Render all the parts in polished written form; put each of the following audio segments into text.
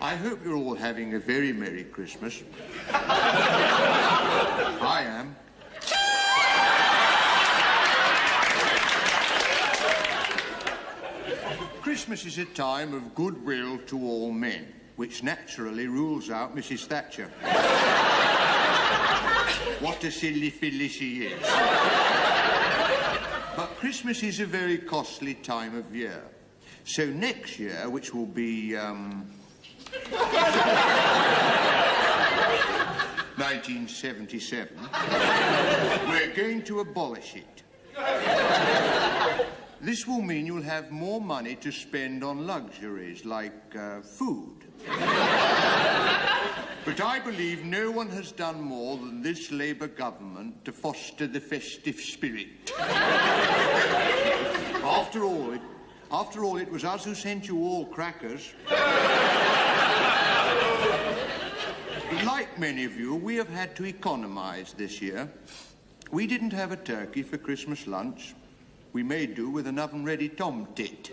I hope you're all having a very Merry Christmas. I am. Christmas is a time of goodwill to all men, which naturally rules out Mrs. Thatcher. What a silly filly she is. But Christmas is a very costly time of year. So next year, which will be, 1977, we're going to abolish it. This will mean you'll have more money to spend on luxuries like food. But I believe no one has done more than this Labour government to foster the festive spirit. After all, it was us who sent you all crackers. Like many of you, we have had to economise this year. We didn't have a turkey for Christmas lunch. We made do with an oven-ready tom-tit.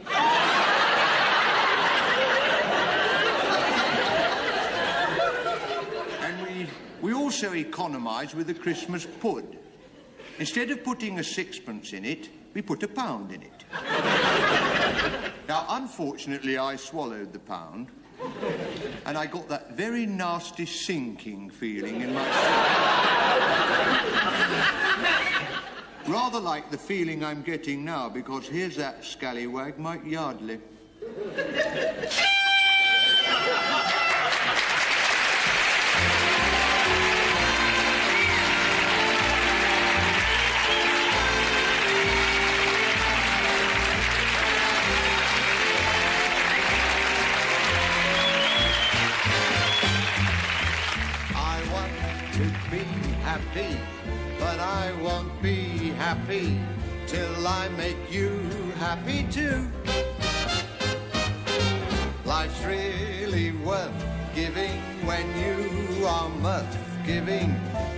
And we also economised with the Christmas pud. Instead of putting a sixpence in it, we put £1 in it. Now, unfortunately, I swallowed the £1, and I got that very nasty sinking feeling in my stomach. Rather like the feeling I'm getting now, because here's that scallywag, Mike Yardley. Happy, but I won't be happy till I make you happy too. Life's really worth giving when you are mirth giving.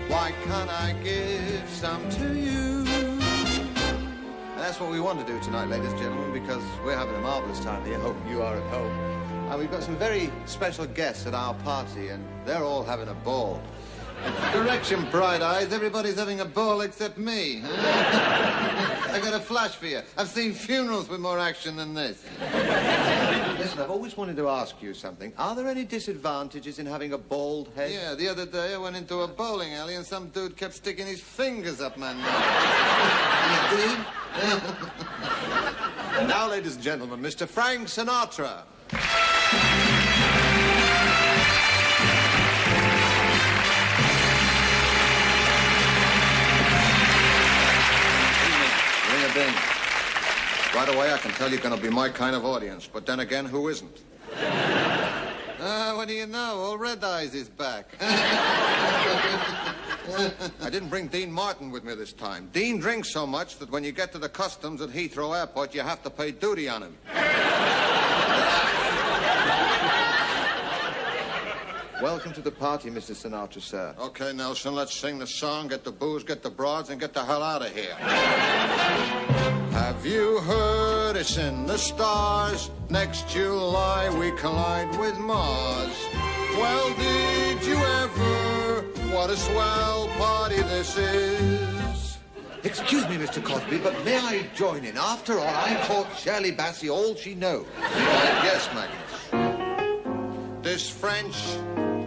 Why can't I give some to you? And that's what we want to do tonight, ladies and gentlemen, because we're having a marvellous time here. Hope you are at home. And we've got some very special guests at our party, and they're all having a ball. Correction, Bright Eyes. Everybody's having a ball except me. I got a flash for you. I've seen funerals with more action than this. Listen, I've always wanted to ask you something. Are there any disadvantages in having a bald head? Yeah, the other day I went into a bowling alley and some dude kept sticking his fingers up my nose. You did? And now, ladies and gentlemen, Mr. Frank Sinatra. Right away, I can tell you're going to be my kind of audience. But then again, who isn't? What do you know? Old Red Eyes is back. I didn't bring Dean Martin with me this time. Dean drinks so much that when you get to the customs at Heathrow Airport, you have to pay duty on him. Welcome to the party, Mr. Sinatra, sir. Okay, Nelson, let's sing the song, get the booze, get the broads, and get the hell out of here. Have you heard it's in the stars? Next July we collide with Mars. Well, did you ever? What a swell party this is. Excuse me, Mr. Cosby, but may I join in? After all, I taught Shirley Bassey all she knows. Yes, Magnus. This French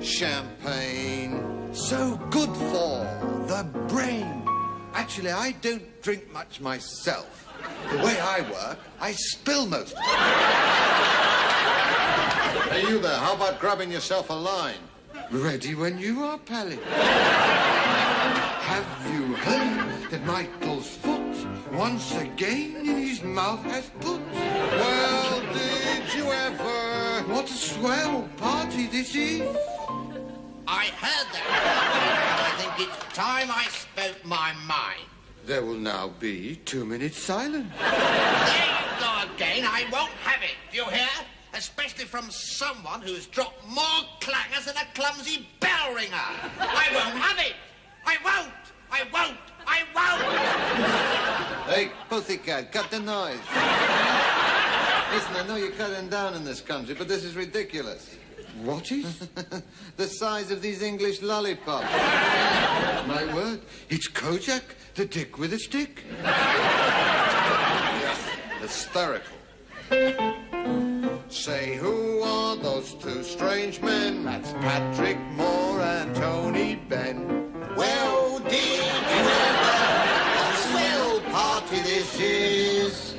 champagne, so good for the brain. Actually, I don't drink much myself. The way I work, I spill most of it. Hey, you there, how about grabbing yourself a line? Ready when you are, Pally. Have you heard that Michael's foot once again in his mouth has put? Well, did you ever? What a swell party this is. I heard that, and I think it's time I spoke my mind. There will now be 2 minutes silence. There you go again. I won't have it. Do you hear? Especially from someone who's dropped more clangers than a clumsy bell ringer. I won't have it. I won't. I won't. I won't. Hey, pussycat, cut the noise. Listen, I know you're cutting down in this country, but this is ridiculous. What is? The size of these English lollipops. My word, it's Kojak, the dick with a stick. Hysterical. Say, who are those two strange men? That's Patrick Moore and Tony Benn. Well, did you ever? What a swell party this is.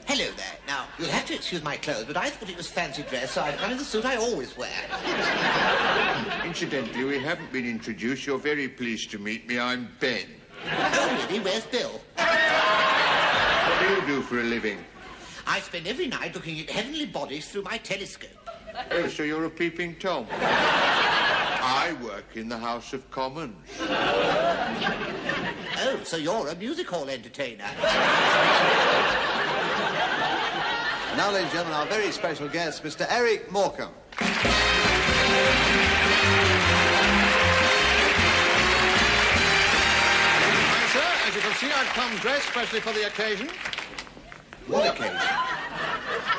Hello there. Now, you'll have to excuse my clothes, but I thought it was fancy dress, so I've come in the suit I always wear. Incidentally, we haven't been introduced. You're very pleased to meet me. I'm Ben. Oh, really? Where's Bill? What do you do for a living? I spend every night looking at heavenly bodies through my telescope. Oh, so you're a peeping Tom. I work in the House of Commons. Oh, so you're a music hall entertainer. Now, ladies and gentlemen, our very special guest, Mr. Eric Morecambe. Hi, sir. As you can see, I've come dressed specially for the occasion. What occasion?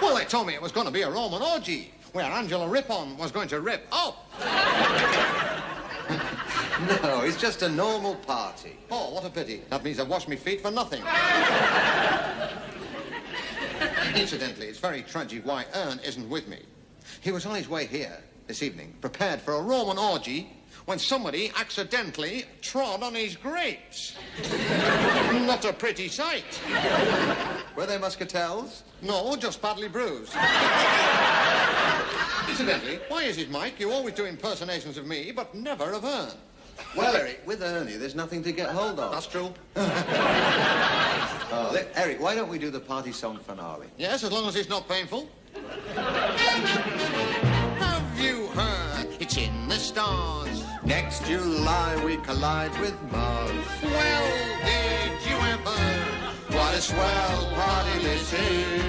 Well, they told me it was going to be a Roman orgy, where Angela Rippon was going to rip up. No, it's just a normal party. Oh, what a pity. That means I've washed my feet for nothing. Incidentally, it's very tragic why Ern isn't with me. He was on his way here this evening, prepared for a Roman orgy, when somebody accidentally trod on his grapes. Not a pretty sight. Were they muscatels? No, just badly bruised. Incidentally, why is it, Mike, you always do impersonations of me, but never of Ern? Well, Eric, with Ernie, there's nothing to get hold of. That's true. Eric, why don't we do the party song finale? Yes, as long as it's not painful. Have you heard? It's in the stars. Next July we collide with Mars. Well, did you ever? What a swell party this is.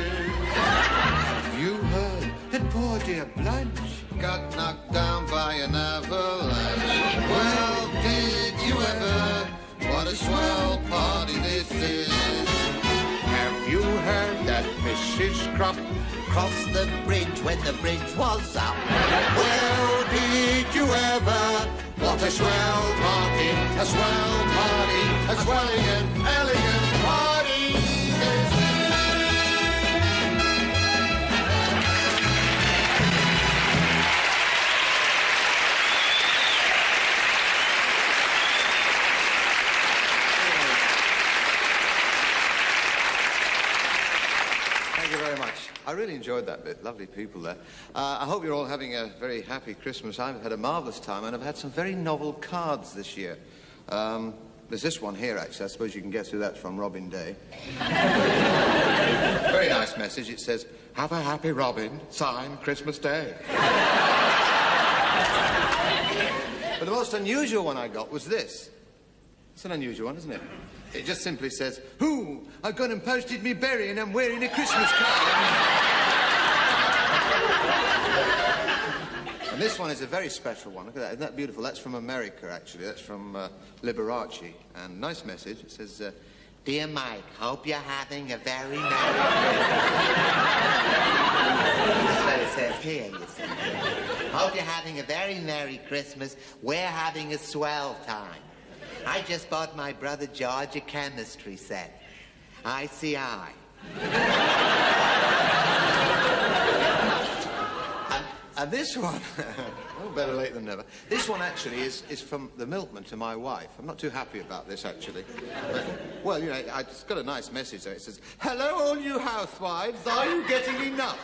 Have you heard that poor dear Blanche Got knocked down by an avalanche. Well, did you ever? What a swell party this is. Have you heard that Mrs. Crump Crossed the bridge when the bridge was up. Well, did you ever? What a swell party, a swell party, a swelling and elegant party this is. Thank you very much. I really enjoyed that bit. Lovely people there. I hope you're all having a very happy Christmas. I've had a marvellous time, and I've had some very novel cards this year. There's this one here, actually. I suppose you can guess who that's from, Robin Day. Very nice message. It says, "Have a happy Robin, signed Christmas Day." But the most unusual one I got was this. It's an unusual one, isn't it? It just simply says, "Who? I've gone and posted me berry and I'm wearing a Christmas card." And this one is a very special one. Look at that. Isn't that beautiful? That's from America, actually. That's from Liberace. And nice message. It says, Dear Mike, hope you're having a very merry That's what it says here, you see. Hope you're having a very merry Christmas. We're having a swell time. I just bought my brother George a chemistry set. ICI. and this one, oh, better late than never. This one actually is from the milkman to my wife. I'm not too happy about this, actually. But, well, you know, it's got a nice message there. It says, "Hello, all you housewives. Are you getting enough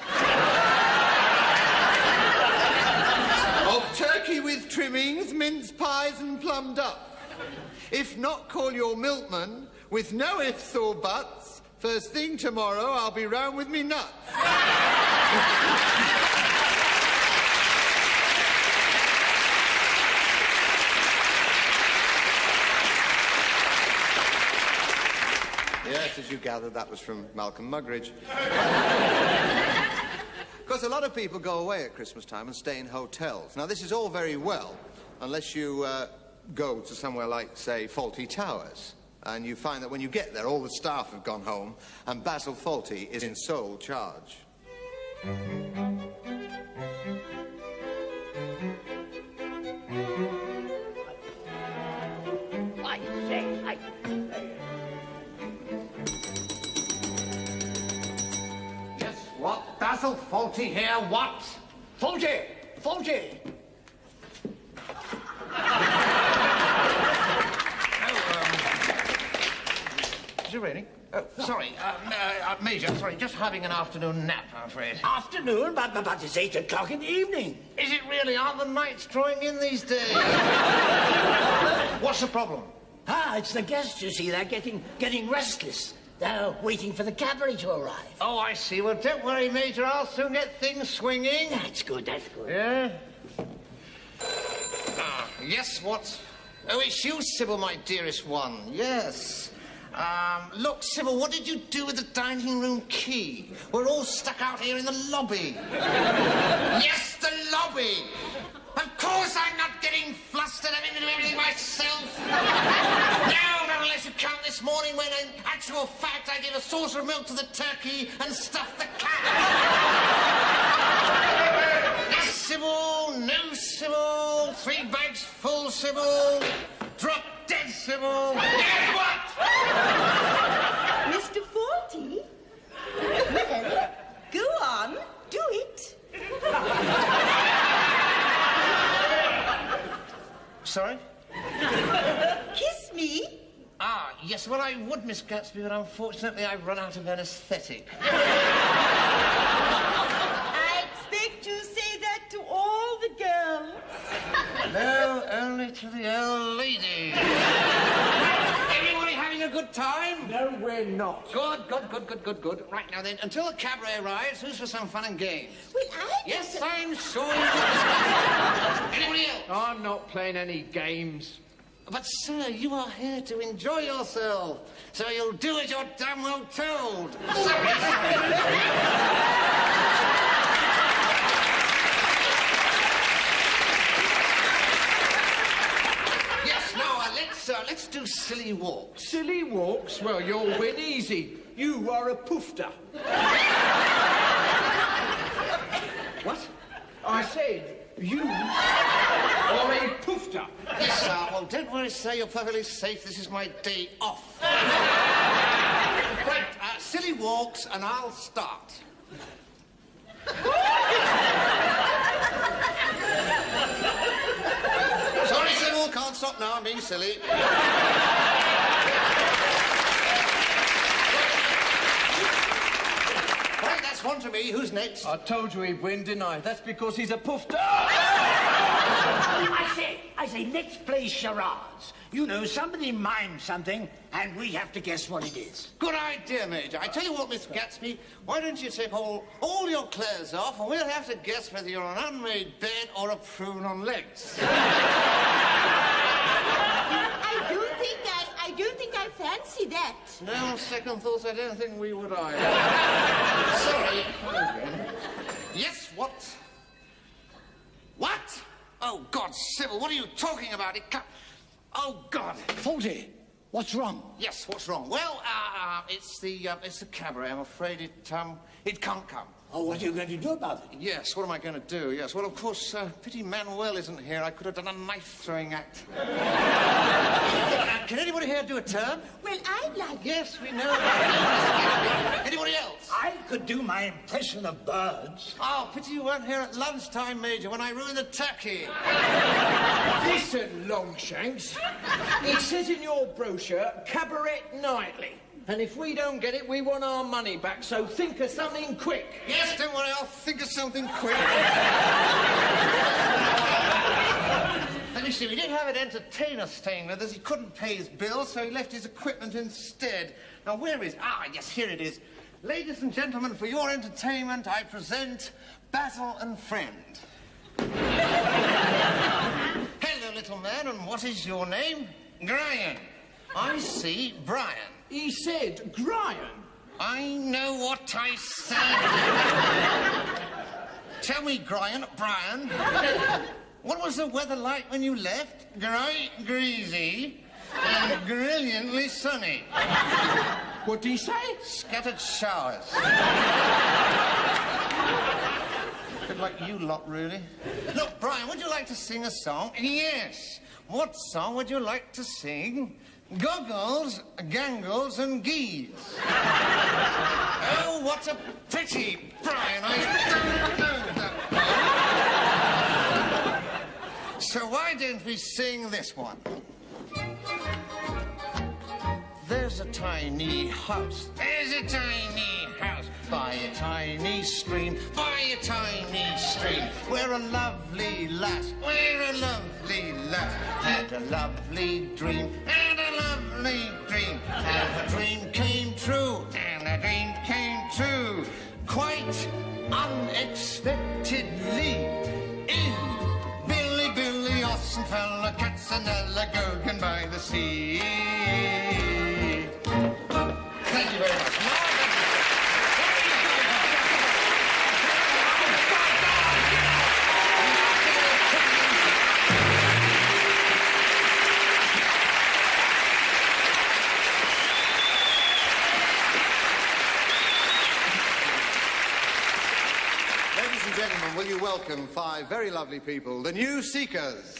of turkey with trimmings, mince pies and plum duff? If not, call your milkman with no ifs or buts. First thing tomorrow, I'll be round with me nuts." Yes, as you gathered, that was from Malcolm Muggeridge. Of course, a lot of people go away at Christmas time and stay in hotels. Now, this is all very well, unless you go to somewhere like, say, Fawlty Towers, and you find that when you get there, all the staff have gone home, and Basil Fawlty is in sole charge. Fawlty here, what? Fawlty! Fawlty! Is it raining? Oh, sorry, Major, sorry, just having an afternoon nap, I'm afraid. Afternoon? But it's 8 o'clock in the evening. Is it really? Aren't the nights drawing in these days? What's the problem? Ah, it's the guests, you see. They're getting restless. They're waiting for the cabaret to arrive. Oh, I see. Well, don't worry, Major. I'll soon get things swinging. That's good, that's good. Yeah? Yes, what? Oh, it's you, Sybil, my dearest one. Yes. Look, Sybil, what did you do with the dining room key? We're all stuck out here in the lobby. Yes, the lobby. Of course I'm not getting flustered. I'm into everything myself. No, unless you count this morning when, in actual fact, I gave a saucer of milk to the turkey and stuffed the cat. Yes, Sybil. No, Sybil. 3 bags full, Sybil. Drop dead, Sybil. And what? Mr. Fawlty? Well, go on. Do it. Sorry? Kiss me. Ah, yes, well, I would, Miss Gatsby, but unfortunately I've run out of anaesthetic. I expect you say that to all the girls. No, only to the old lady. Everybody having a good time? No, we're not. Good. Right, now then, until the cabaret arrives, who's for some fun and games? Well, Yes, I'm sure you can. Anybody else? I'm not playing any games. But, sir, you are here to enjoy yourself, so you'll do as you're damn well told. Sorry. Yes, now, let's do silly walks. Silly walks? Well, you'll win easy. You are a poofter. What? I said you are a poofter. Yes, sir. Well, don't worry, sir. You're perfectly safe. This is my day off. Right, silly walks, and I'll start. Sorry, Sybil. Can't stop now. I'm being silly. Right, that's one to me. Who's next? I told you he'd win, didn't I? That's because he's a poofter. I say, let's play charades. You know, somebody mimes something, and we have to guess what it is. Good idea, Major. I tell you what, Miss Gatsby, why don't you take all your clothes off, and we'll have to guess whether you're an unmade bed or a prune on legs. I don't think I fancy that. No, on second thoughts, I don't think we would either. Sorry. Yes, what? What? Oh, God, Sybil, what are you talking about? It can't... Oh, God. Fawlty, what's wrong? Yes, what's wrong? Well, it's the cabaret. I'm afraid it can't come. Oh, what are you going to do about it? Yes, what am I going to do? Yes, well, of course, pity Manuel isn't here. I could have done a knife-throwing act. Can anybody here do a turn? Well, I'd like... Yes, we know. Anybody else? I could do my impression of birds. Oh, pity you weren't here at lunchtime, Major, when I ruined the turkey. Listen, Longshanks. It says in your brochure, cabaret nightly. And if we don't get it, we want our money back. So think of something quick. Yes, don't worry, I'll think of something quick. Let me see, we did have an entertainer staying with us. He couldn't pay his bills, so he left his equipment instead. Now, where is... Ah, yes, here it is. Ladies and gentlemen, for your entertainment, I present Basil and Friend. Hello, little man, and what is your name? Brian. I see, Brian. He said, Brian. I know what I said. Tell me, Brian, what was the weather like when you left? Grey, greasy, and brilliantly sunny. What did he say? Scattered showers. Bit like you lot, really. Look, Brian, would you like to sing a song? Yes. What song would you like to sing? Goggles, gangles, and geese. Oh, what a pity, Brian. I don't know that one. So why don't we sing this one? There's a tiny house. There's a tiny house by a tiny stream. By a tiny stream. Where a lovely lass. Where a lovely lass had a lovely dream. And a lovely dream. And her dream came true. And her dream came true. Quite unexpectedly. Billy, Austin fella, Katzenella, Gogan by the sea. Thank you very much. Ladies and gentlemen, will you welcome 5 very lovely people, the New Seekers.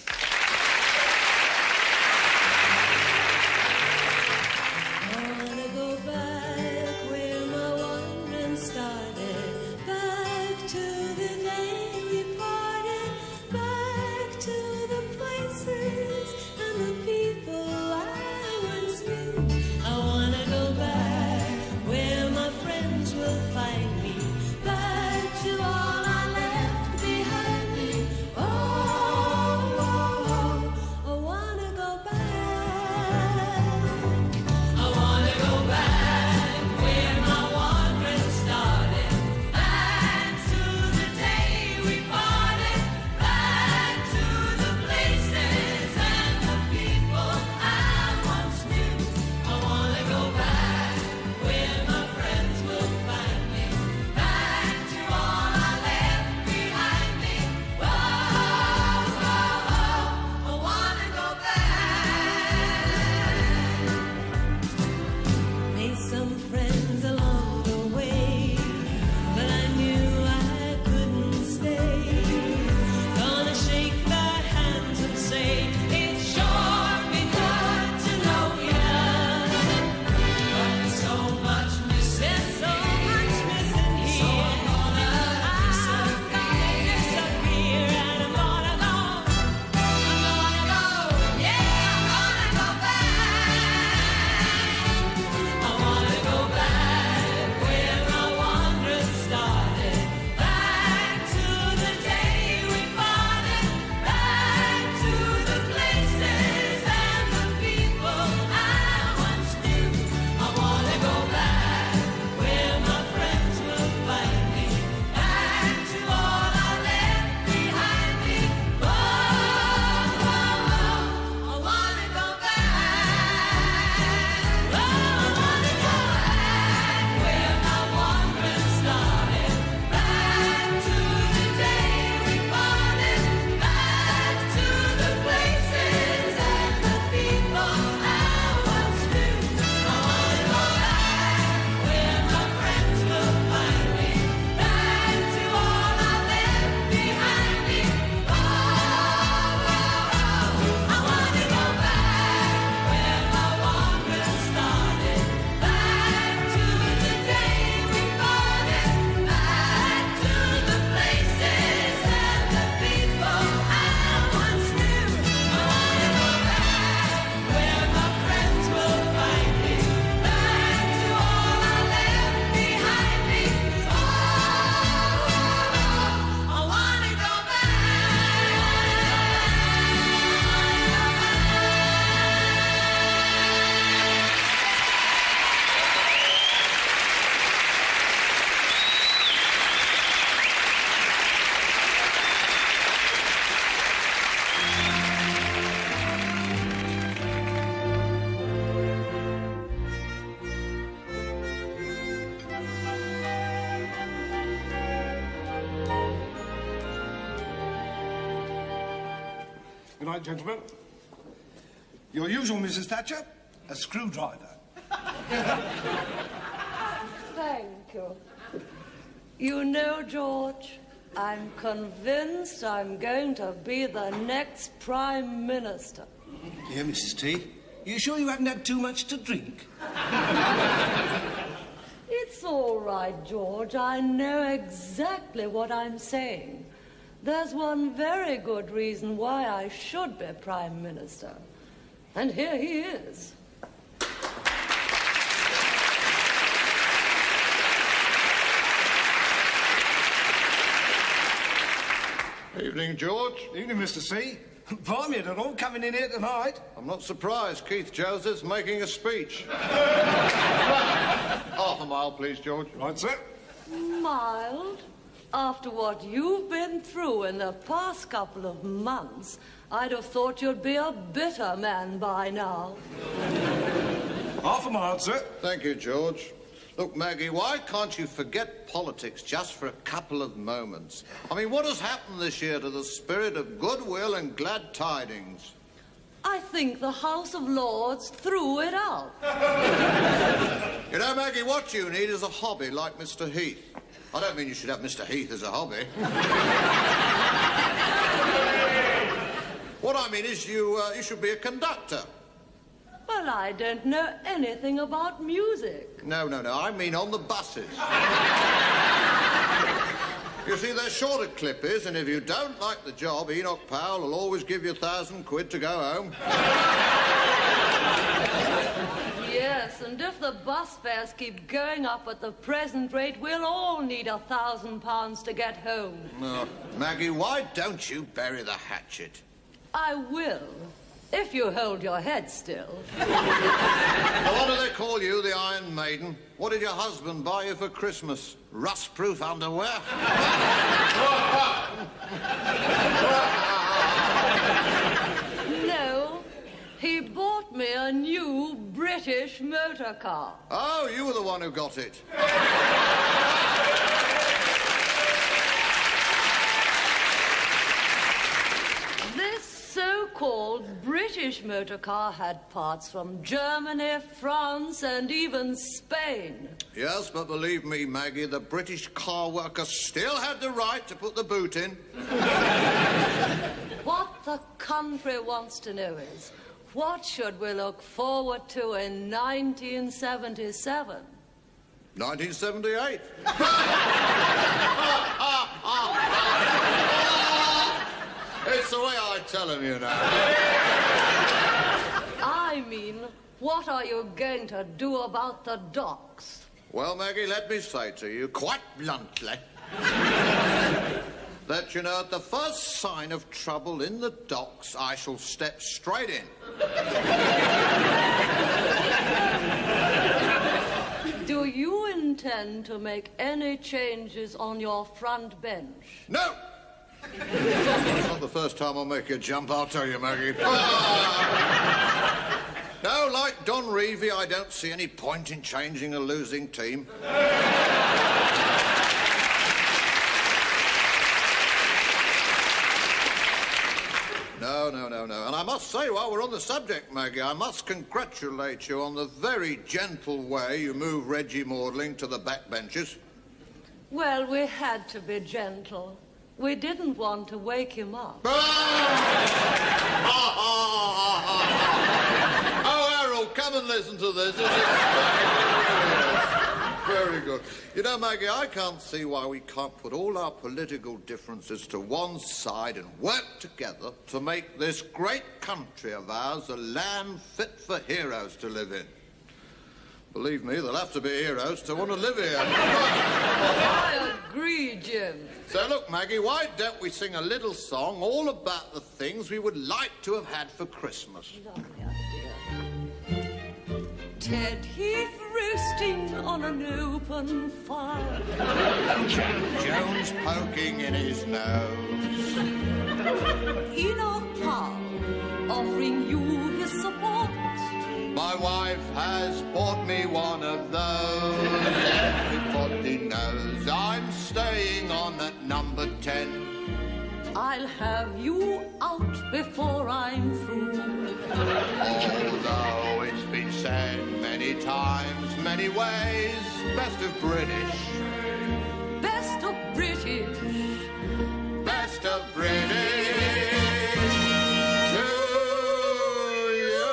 Good night, gentlemen. Your usual, Mrs. Thatcher, a screwdriver. Thank you. You know, George, I'm convinced I'm going to be the next Prime Minister. Here, Mrs. T. You sure you haven't had too much to drink? It's all right, George. I know exactly what I'm saying. There's one very good reason why I should be Prime Minister. And here he is. Evening, George. Evening, Mr. C. Blimey, they're all coming in here tonight. I'm not surprised Keith Joseph's making a speech. Half a mile, please, George. Right, sir. Mild? After what you've been through in the past couple of months, I'd have thought you'd be a bitter man by now. Half a mile, sir. Thank you, George. Look, Maggie, why can't you forget politics just for a couple of moments? I mean, what has happened this year to the spirit of goodwill and glad tidings? I think the House of Lords threw it out. You know, Maggie, what you need is a hobby like Mr. Heath. I don't mean you should have Mr. Heath as a hobby. What I mean is you should be a conductor. Well, I don't know anything about music. No, I mean on the buses. You see, they're shorter clippies, and if you don't like the job, Enoch Powell will always give you £1,000 to go home. Yes, and if the bus fares keep going up at the present rate, we'll all need £1,000 to get home. Oh, Maggie, why don't you bury the hatchet? I will, if you hold your head still. Now, what do they call you, the Iron Maiden? What did your husband buy you for Christmas? Rust-proof underwear? No, he bought me a new British motor car. Oh, you were the one who got it. This so-called British motor car had parts from Germany, France, and even Spain. Yes, but believe me, Maggie, the British car worker still had the right to put the boot in. What the country wants to know is, what should we look forward to in 1977? 1978. It's the way I tell him, you know. I mean, what are you going to do about the docks? Well, Maggie, let me say to you, quite bluntly, that, you know, at the first sign of trouble in the docks, I shall step straight in. Do you intend to make any changes on your front bench? No! It's not the first time I'll make you jump, I'll tell you, Maggie. No, like Don Reevy, I don't see any point in changing a losing team. No. And I must say, while we're on the subject, Maggie, I must congratulate you on the very gentle way you move Reggie Maudling to the backbenches. Well, we had to be gentle. We didn't want to wake him up. Oh, Harold, come and listen to this. Very good. You know, Maggie, I can't see why we can't put all our political differences to one side and work together to make this great country of ours a land fit for heroes to live in. Believe me, they'll have to be heroes to want to live here. I agree, Jim. So, look, Maggie, why don't we sing a little song all about the things we would like to have had for Christmas? Lovely idea. Ted Heath roasting on an open fire. Jack Jones poking in his nose. Enoch Powell offering you his support. My wife has bought me one of those. Everybody knows I'm staying on at number 10. I'll have you out before I'm through. Although it's been said many times, many ways, best of British. Best of British. Best of British. To you.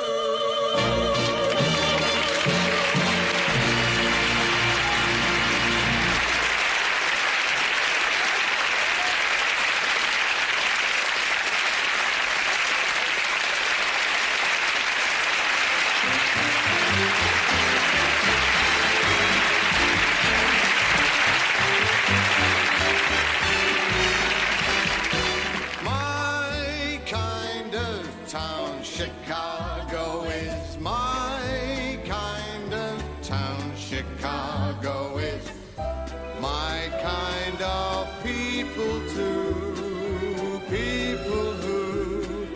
town. Chicago is my kind of town. Chicago is my kind of people too. People who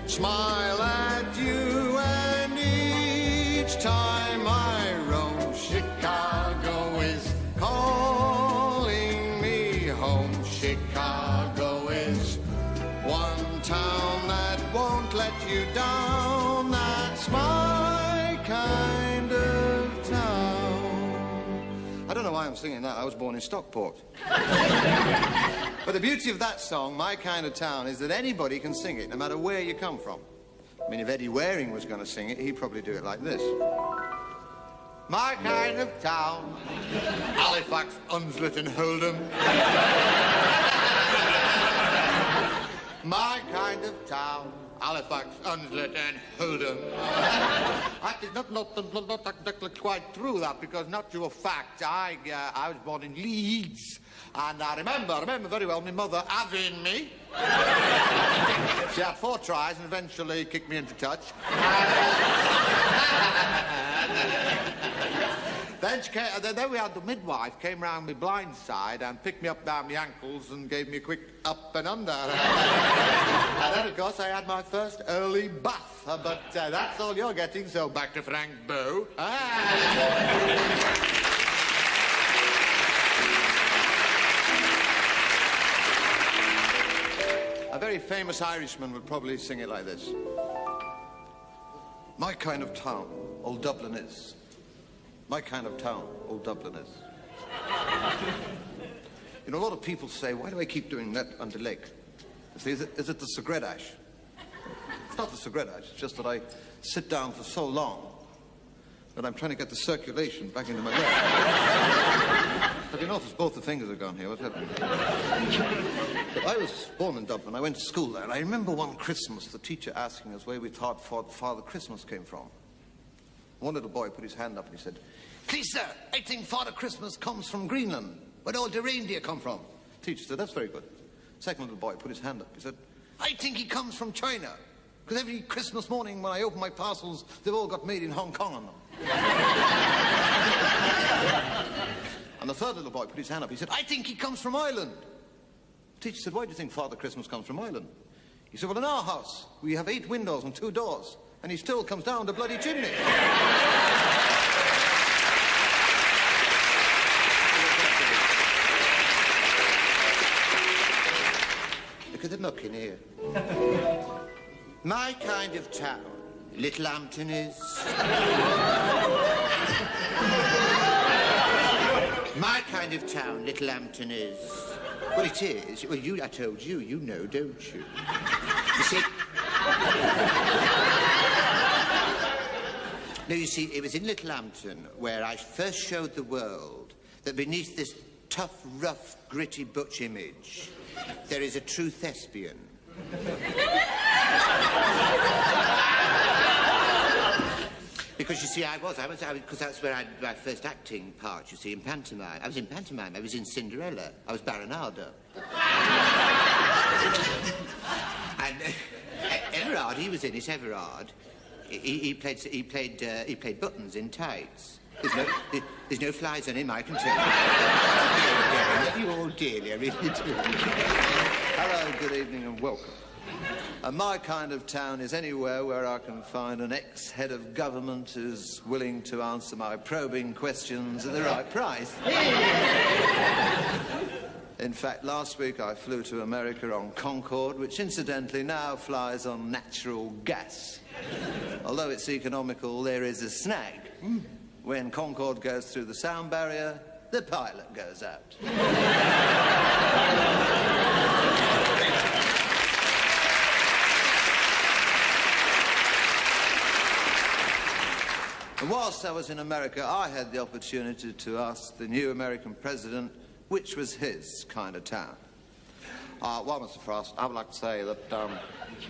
smile at you, and each time I roam, Chicago is calling me home. Chicago is one town that won't let you down. That's my kind of town. I don't know why I'm singing that. I was born in Stockport. But the beauty of that song, My Kind of Town, is that anybody can sing it, no matter where you come from. I mean, if Eddie Waring was going to sing it, he'd probably do it like this. My kind of town, Halifax, Unslet and Oldham. My kind of town, Halifax, Unslet and Oldham. I did not quite through that, because not to a fact, I was born in Leeds. And I remember very well my mother having me. She had 4 tries and eventually kicked me into touch. Then we had the midwife came round my blind side and picked me up down my ankles and gave me a quick up and under. And then, of course, I had my first early bath. But that's all you're getting, so back to Frank Bow. A very famous Irishman would probably sing it like this. My kind of town, old Dublin is. My kind of town, old Dublin is. You know, a lot of people say, why do I keep doing that under leg? They say, is it the cigarette ash? It's not the cigarette ash, it's just that I sit down for so long that I'm trying to get the circulation back into my leg. Have you noticed both the fingers are gone here? What's happening? But I was born in Dublin. I went to school there, and I remember one Christmas the teacher asking us where we thought Father Christmas came from. One little boy put his hand up and he said, "Please, sir, I think Father Christmas comes from Greenland. Where all the reindeer come from?" Teacher said, "That's very good." Second little boy put his hand up. He said, "I think he comes from China. Because every Christmas morning when I open my parcels, they've all got made in Hong Kong on them." And the third little boy put his hand up. He said, "I think he comes from Ireland." Teacher said, "Why do you think Father Christmas comes from Ireland?" He said, "Well, in our house, we have 8 windows and 2 doors, and he still comes down the bloody chimney." Look at the muck in here. My kind of town, Little Hampton is. My kind of town, Little Hampton is. Well, it is. Well, I told you, you know, don't you? You see... No, you see, it was in Little Hampton where I first showed the world that beneath this tough, rough, gritty butch image, there is a true thespian. Because, you see, because that's where I did my first acting part, you see, in pantomime. I was in pantomime, I was in Cinderella, I was Baronardo. And Everard, he was in it, Everard. He played Buttons in tights. There's no flies on him, I can tell you. I love you all dearly, I really do. Hello, good evening and welcome. My kind of town is anywhere where I can find an ex-head of government who's willing to answer my probing questions at the right price. In fact, last week I flew to America on Concorde, which incidentally now flies on natural gas. Although it's economical, there is a snag. When Concorde goes through the sound barrier, the pilot goes out. And whilst I was in America, I had the opportunity to ask the new American president which was his kind of town. Well, Mr. Frost, I would like to say that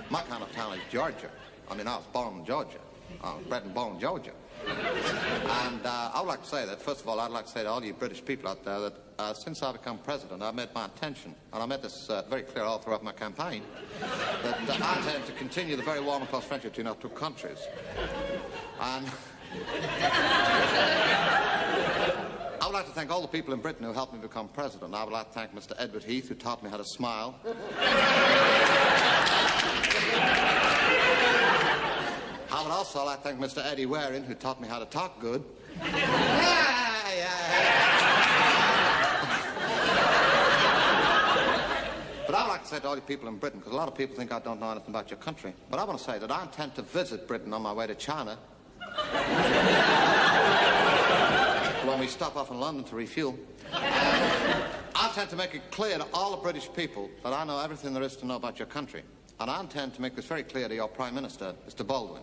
my kind of town is Georgia. I mean, I was born in Georgia. Oh, bred and born in Georgia. And I would like to say that, first of all, I'd like to say to all you British people out there that since I've become president, I've made my intention, and I made this very clear all throughout my campaign, that I intend to continue the very warm and close friendship between our two countries. And I would like to thank all the people in Britain who helped me become president. I would like to thank Mr. Edward Heath, who taught me how to smile. I would also like to thank Mr. Eddie Waring, who taught me how to talk good. But I would like to say to all you people in Britain, because a lot of people think I don't know anything about your country, but I want to say that I intend to visit Britain on my way to China. When we stop off in London to refuel. I intend to make it clear to all the British people that I know everything there is to know about your country. And I intend to make this very clear to your Prime Minister, Mr. Baldwin.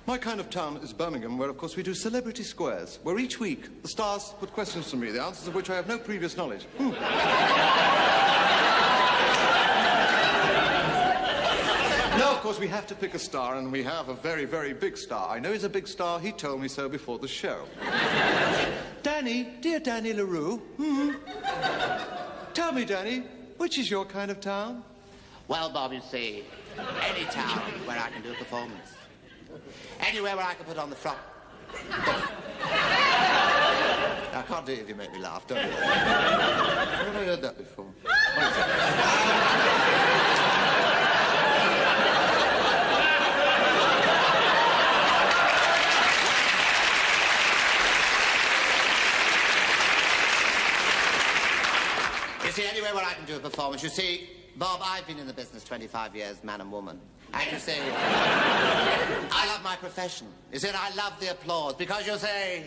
My kind of town is Birmingham, where, of course, we do celebrity squares, where each week the stars put questions to me, the answers of which I have no previous knowledge. Now, of course, we have to pick a star, and we have a very, very big star. I know he's a big star. He told me so before the show. Danny, dear Danny LaRue, tell me, Danny, which is your kind of town? Well, Bob, you see, any town where I can do a performance. Anywhere where I can put on the frock. I can't do it if you make me laugh, don't you? I've never heard that before. You see, anywhere where I can do a performance. You see, Bob, I've been in the business 25 years, man and woman. And you see, I love my profession. You see, I love the applause, because you see...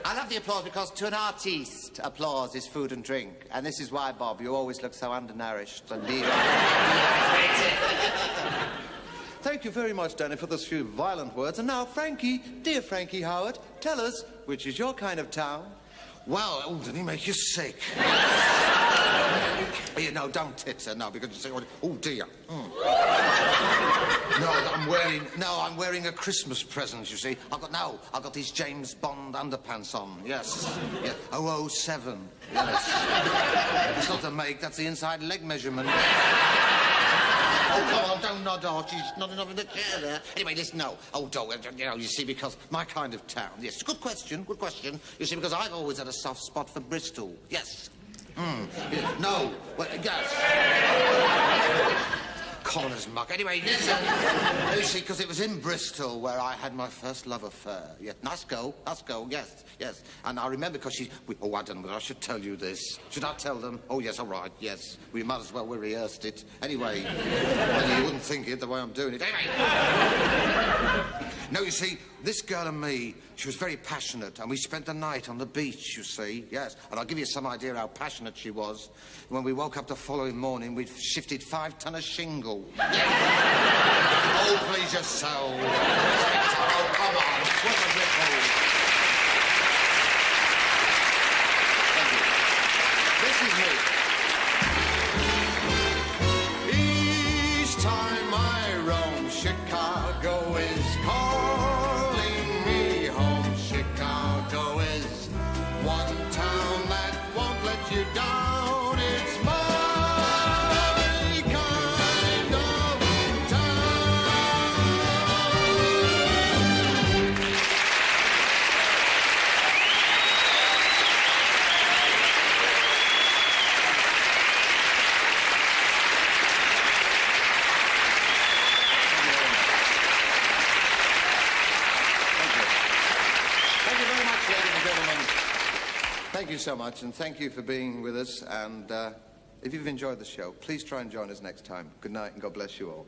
I love the applause because to an artiste, applause is food and drink. And this is why, Bob, you always look so undernourished and dehydrated. Thank you very much, Danny, for those few violent words. And now, Frankie, dear Frankie Howard, tell us, which is your kind of town? Well, oh, did he make you sick? Here, no, don't titter, no, because you say, oh, dear. No, I'm wearing a Christmas present, you see. I've got these James Bond underpants on, yes. Yeah. 007, yes. It's not a make, that's the inside leg measurement. Oh, come on, don't nod off. She's not enough in the chair there. Anyway, listen, no. Oh, don't, you see, because my kind of town. Yes, good question, good question. You see, because I've always had a soft spot for Bristol. Yes. Yeah, no. Well, yes. Common as muck. Anyway, listen. You see, because it was in Bristol where I had my first love affair. Yeah, nice girl, yes, yes. And I remember because oh, I don't know whether I should tell you this. Should I tell them? Oh, yes, all right, yes. We might as well, we rehearsed it. Anyway, well, you wouldn't think it the way I'm doing it. Anyway. No, you see, this girl and me, she was very passionate, and we spent the night on the beach, you see, yes. And I'll give you some idea how passionate she was. When we woke up the following morning, we'd shifted 5 ton of shingle. Oh, please your soul. Oh, come on, what a ripple. Thank you. This is me. Each time I roam, Chicago is calling me home. Chicago is one town that won't let you down. It's my kind of town. Thank you very much, ladies and gentlemen. Thank you so much, and thank you for being with us. And if you've enjoyed the show, please try and join us next time. Good night, and God bless you all.